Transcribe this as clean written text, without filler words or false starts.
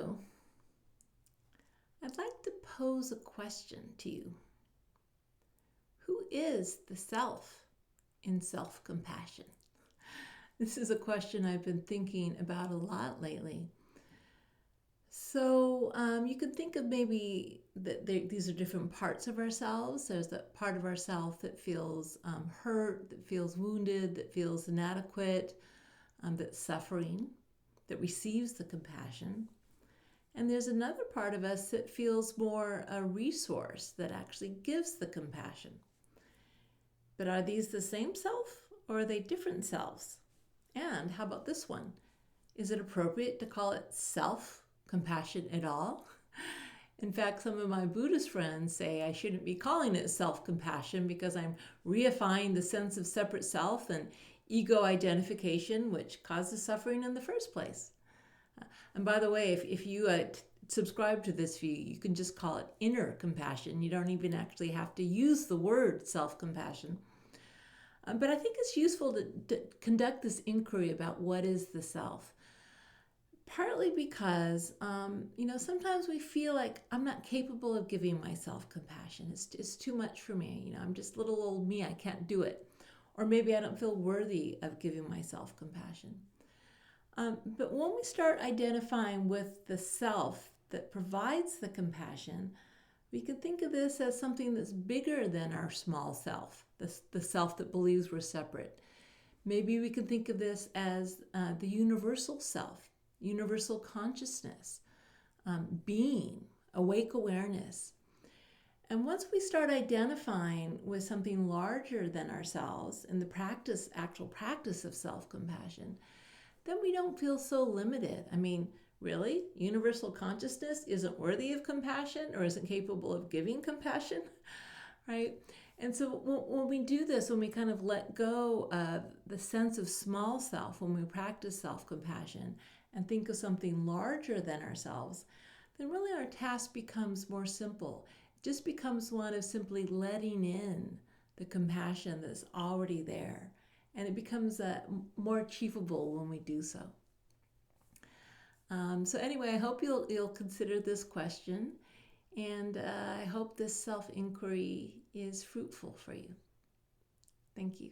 So, I'd like to pose a question to you. Who is the self in self-compassion? This is a question I've been thinking about a lot lately. So you can think of maybe that these are different parts of ourselves. There's that part of ourself that feels hurt, that feels wounded, that feels inadequate, that's suffering, that receives the compassion. And there's another part of us that feels more a resource that actually gives the compassion. But are these the same self or are they different selves? And how about this one? Is it appropriate to call it self-compassion at all? In fact, some of my Buddhist friends say I shouldn't be calling it self-compassion because I'm reifying the sense of separate self and ego identification, which causes suffering in the first place. And by the way, if you subscribe to this view, you can just call it inner compassion. You don't even actually have to use the word self-compassion. But I think it's useful to conduct this inquiry about what is the self. Partly because, sometimes we feel like I'm not capable of giving myself compassion. It's too much for me. I'm just little old me. I can't do it. Or maybe I don't feel worthy of giving myself compassion. But when we start identifying with the self that provides the compassion, we can think of this as something that's bigger than our small self, the self that believes we're separate. Maybe we can think of this as the universal self, universal consciousness, being, awake awareness. And once we start identifying with something larger than ourselves in the actual practice of self-compassion, then we don't feel so limited. Really? Universal consciousness isn't worthy of compassion or isn't capable of giving compassion, right? And so when we do this, when we kind of let go of the sense of small self, when we practice self-compassion and think of something larger than ourselves, then really our task becomes more simple. It just becomes one of simply letting in the compassion that's already there. And it becomes more achievable when we do so. So anyway, I hope you'll consider this question, and I hope this self-inquiry is fruitful for you. Thank you.